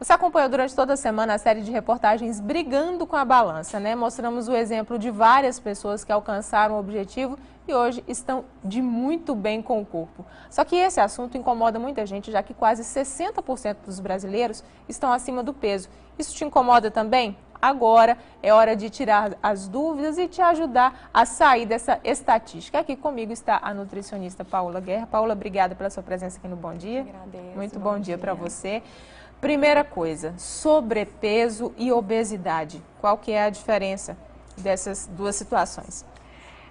Você acompanhou durante toda a semana a série de reportagens Brigando com a Balança, né? Mostramos o exemplo de várias pessoas que alcançaram o objetivo e hoje estão de muito bem com o corpo. Só que esse assunto incomoda muita gente, já que quase 60% dos brasileiros estão acima do peso. Isso te incomoda também? Agora é hora de tirar as dúvidas e te ajudar a sair dessa estatística. Aqui comigo está a nutricionista Paola Guerra. Paola, obrigada pela sua presença aqui no Bom Dia. Agradeço. Muito bom dia para você. Primeira coisa, sobrepeso e obesidade. Qual que é a diferença dessas duas situações?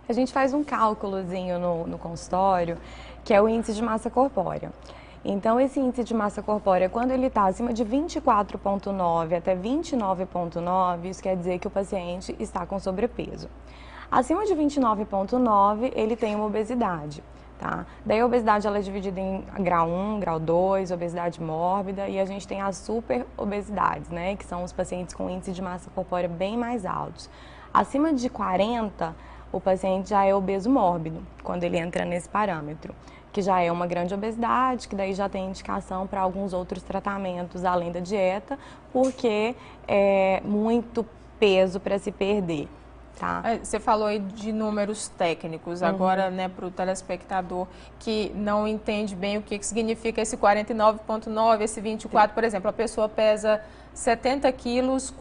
A gente faz um cálculozinho no consultório, que é o índice de massa corpórea. Então, esse índice de massa corpórea, quando ele está acima de 24,9 até 29,9, isso quer dizer que o paciente está com sobrepeso. Acima de 29,9, ele tem uma obesidade. Tá? Daí a obesidade ela é dividida em grau 1, grau 2, obesidade mórbida e a gente tem as super obesidades, né? Que são os pacientes com índice de massa corpórea bem mais altos. Acima de 40, o paciente já é obeso mórbido, quando ele entra nesse parâmetro, que já é uma grande obesidade, que daí já tem indicação para alguns outros tratamentos além da dieta, porque é muito peso para se perder. Tá. Você falou aí de números técnicos, agora, né, para o telespectador que não entende bem o que significa esse 49,9, esse 24, por exemplo, a pessoa pesa 70 quilos,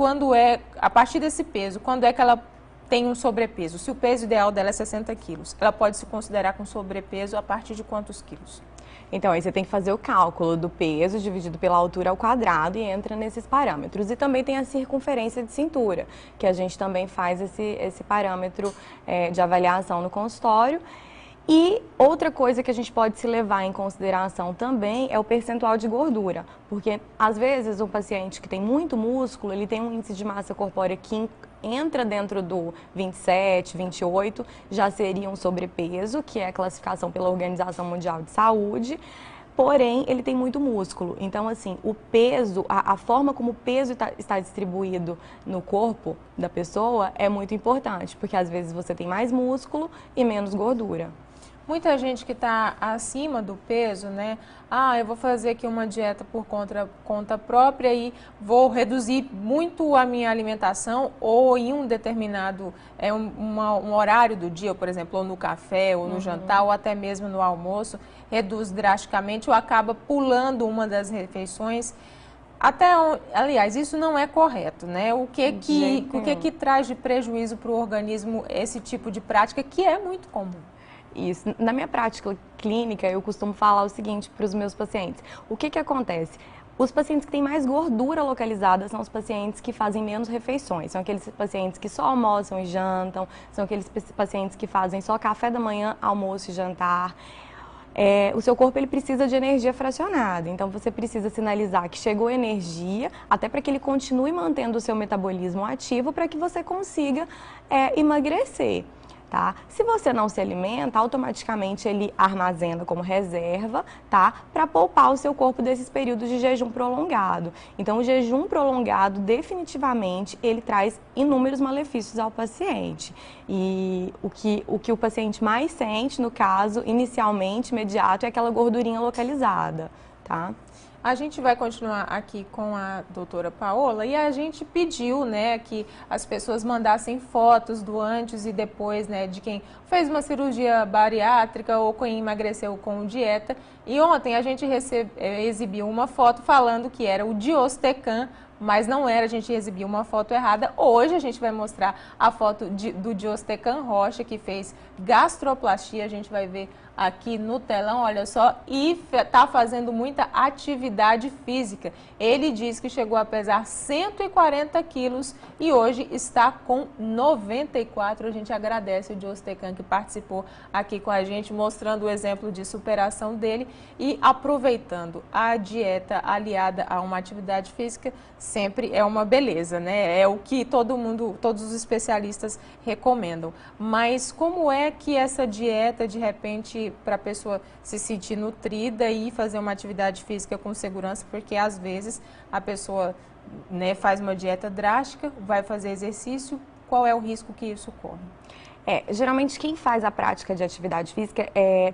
a partir desse peso, quando é que ela tem um sobrepeso? Se o peso ideal dela é 60 quilos, ela pode se considerar com sobrepeso a partir de quantos quilos? Então, aí você tem que fazer o cálculo do peso dividido pela altura ao quadrado e entra nesses parâmetros. E também tem a circunferência de cintura, que a gente também faz esse parâmetro de avaliação no consultório. E outra coisa que a gente pode se levar em consideração também é o percentual de gordura, porque às vezes um paciente que tem muito músculo, ele tem um índice de massa corpórea que entra dentro do 27, 28, já seria um sobrepeso, que é a classificação pela Organização Mundial de Saúde. Porém, ele tem muito músculo. Então, assim, o peso, a forma como o peso está distribuído no corpo da pessoa é muito importante, porque às vezes você tem mais músculo e menos gordura. Muita gente que está acima do peso, né? Eu vou fazer aqui uma dieta por conta própria e vou reduzir muito a minha alimentação ou em um determinado, um horário do dia, por exemplo, ou no café, ou no jantar, ou até mesmo no almoço, reduz drasticamente ou acaba pulando uma das refeições. Aliás, isso não é correto, né? O que traz de prejuízo para o organismo esse tipo de prática que é muito comum? Isso. Na minha prática clínica, eu costumo falar o seguinte para os meus pacientes. O que acontece? Os pacientes que têm mais gordura localizada são os pacientes que fazem menos refeições. São aqueles pacientes que só almoçam e jantam, são aqueles pacientes que fazem só café da manhã, almoço e jantar. O seu corpo ele precisa de energia fracionada, então você precisa sinalizar que chegou energia, até para que ele continue mantendo o seu metabolismo ativo para que você consiga emagrecer. Tá? Se você não se alimenta, automaticamente ele armazena como reserva, tá? Para poupar o seu corpo desses períodos de jejum prolongado. Então, o jejum prolongado, definitivamente, ele traz inúmeros malefícios ao paciente. E o que o paciente mais sente, no caso, inicialmente, imediato, é aquela gordurinha localizada, tá? A gente vai continuar aqui com a doutora Paola e a gente pediu, né, que as pessoas mandassem fotos do antes e depois, né, de quem fez uma cirurgia bariátrica ou quem emagreceu com dieta. E ontem a gente exibiu uma foto falando que era o Diostecan, mas não era, a gente exibiu uma foto errada. Hoje a gente vai mostrar a foto do Diostecan Rocha, que fez gastroplastia, a gente vai ver aqui no telão, olha só, e está fazendo muita atividade física. Ele diz que chegou a pesar 140 quilos e hoje está com 94. A gente agradece o Diostecan que participou aqui com a gente, mostrando o exemplo de superação dele e aproveitando a dieta aliada a uma atividade física, sempre é uma beleza, né? É o que todos os especialistas recomendam. Mas como é que essa dieta, de repente, para a pessoa se sentir nutrida e fazer uma atividade física com segurança, porque às vezes a pessoa, né, faz uma dieta drástica, vai fazer exercício, qual é o risco que isso corre? Geralmente quem faz a prática de atividade física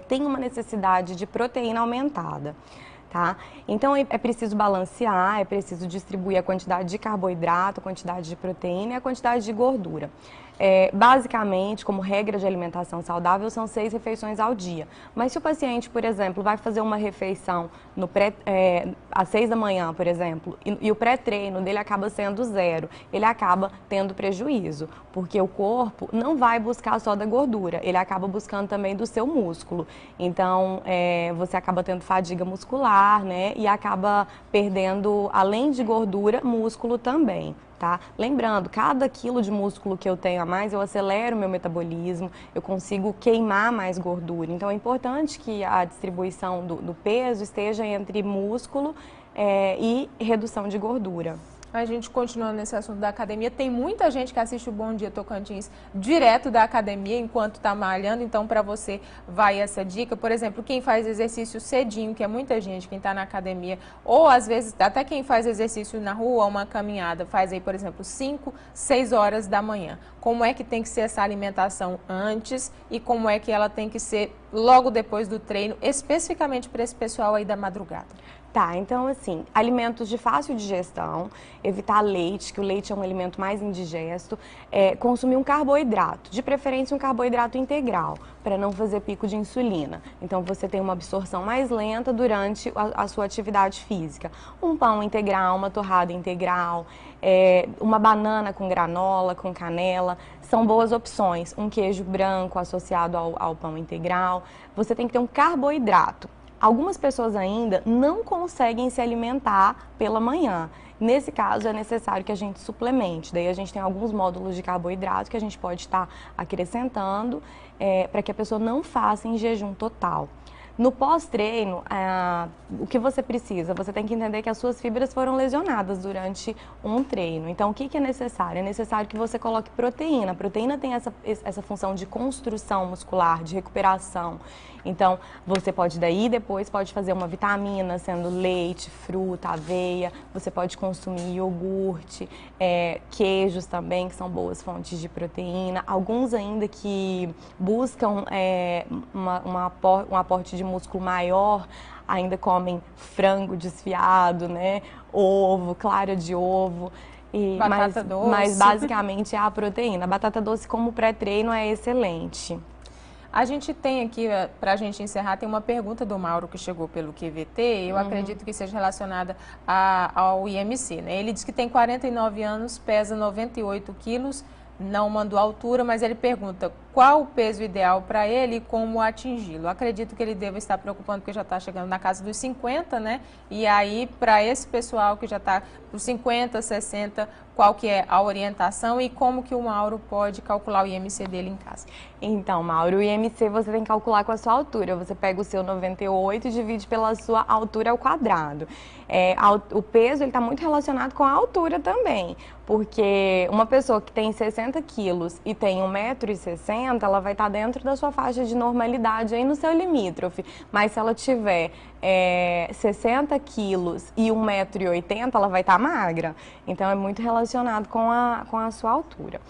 tem uma necessidade de proteína aumentada. Tá? Então é preciso balancear, é preciso distribuir a quantidade de carboidrato, a quantidade de proteína e a quantidade de gordura. Basicamente, como regra de alimentação saudável, são 6 refeições ao dia. Mas se o paciente, por exemplo, vai fazer uma refeição às 6 da manhã, por exemplo, e o pré-treino dele acaba sendo 0, ele acaba tendo prejuízo, porque o corpo não vai buscar só da gordura, ele acaba buscando também do seu músculo. Então, você acaba tendo fadiga muscular, né? E acaba perdendo, além de gordura, músculo também. Tá? Lembrando, cada quilo de músculo que eu tenho a mais, eu acelero o meu metabolismo, eu consigo queimar mais gordura. Então é importante que a distribuição do peso esteja entre músculo e redução de gordura. A gente continuando nesse assunto da academia, tem muita gente que assiste o Bom Dia Tocantins direto da academia enquanto está malhando, então para você vai essa dica. Por exemplo, quem faz exercício cedinho, que é muita gente, quem está na academia, ou às vezes até quem faz exercício na rua, uma caminhada, faz aí, por exemplo, 5, 6 horas da manhã. Como é que tem que ser essa alimentação antes e como é que ela tem que ser logo depois do treino, especificamente para esse pessoal aí da madrugada? Tá, então assim, alimentos de fácil digestão, evitar leite, que o leite é um alimento mais indigesto, consumir um carboidrato, de preferência um carboidrato integral, para não fazer pico de insulina. Então você tem uma absorção mais lenta durante a sua atividade física. Um pão integral, uma torrada integral, uma banana com granola, com canela, são boas opções. Um queijo branco associado ao pão integral. Você tem que ter um carboidrato. Algumas pessoas ainda não conseguem se alimentar pela manhã. Nesse caso, é necessário que a gente suplemente. Daí a gente tem alguns módulos de carboidrato que a gente pode estar acrescentando para que a pessoa não faça em jejum total. No pós-treino, o que você precisa? Você tem que entender que as suas fibras foram lesionadas durante um treino. Então, o que é necessário? É necessário que você coloque proteína. A proteína tem essa função de construção muscular, de recuperação. Então, você pode depois pode fazer uma vitamina, sendo leite, fruta, aveia. Você pode consumir iogurte, queijos também, que são boas fontes de proteína. Alguns ainda que buscam um aporte de músculo maior, ainda comem frango desfiado, né? Ovo, clara de ovo. Batata doce. Mas basicamente é a proteína. A batata doce como pré-treino é excelente. A gente tem aqui, para a gente encerrar, tem uma pergunta do Mauro que chegou pelo QVT, eu acredito que seja relacionada ao IMC, né? Ele diz que tem 49 anos, pesa 98 quilos, não mandou altura, mas ele pergunta qual o peso ideal para ele e como atingi-lo. Acredito que ele deva estar preocupando porque já está chegando na casa dos 50, né? E aí, para esse pessoal que já está por 50, 60, qual que é a orientação e como que o Mauro pode calcular o IMC dele em casa? Então, Mauro, o IMC você tem que calcular com a sua altura. Você pega o seu 98 e divide pela sua altura ao quadrado. O peso está muito relacionado com a altura também, porque uma pessoa que tem 60 quilos e tem 1,60 m, ela vai estar dentro da sua faixa de normalidade, aí no seu limítrofe. Mas se ela tiver 60 quilos e 1,80 m, ela vai estar magra. Então, é muito relacionado com a sua altura.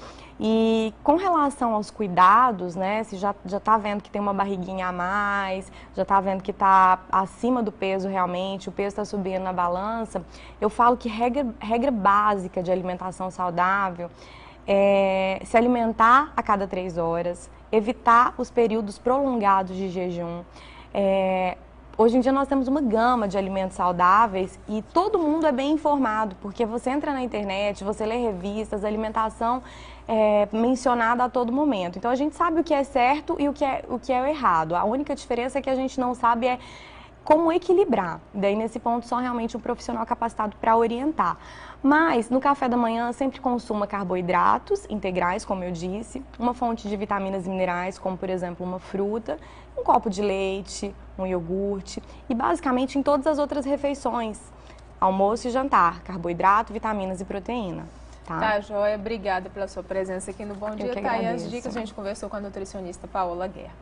E com relação aos cuidados, né, se já está vendo que tem uma barriguinha a mais, já está vendo que está acima do peso realmente, o peso está subindo na balança, eu falo que regra básica de alimentação saudável é se alimentar a cada 3 horas, evitar os períodos prolongados de jejum. Hoje em dia nós temos uma gama de alimentos saudáveis e todo mundo é bem informado, porque você entra na internet, você lê revistas, a alimentação é mencionada a todo momento. Então a gente sabe o que é certo e o que é o errado. A única diferença é que a gente não sabe como equilibrar. Daí nesse ponto só realmente um profissional capacitado para orientar. Mas no café da manhã sempre consuma carboidratos integrais, como eu disse, uma fonte de vitaminas e minerais, como por exemplo uma fruta, um copo de leite, um iogurte e basicamente em todas as outras refeições, almoço e jantar, carboidrato, vitaminas e proteína. Tá, joia. Obrigada pela sua presença aqui no Bom Dia. Eu que tá aí as agradeço. dicas. A gente conversou com a nutricionista Paola Guerra.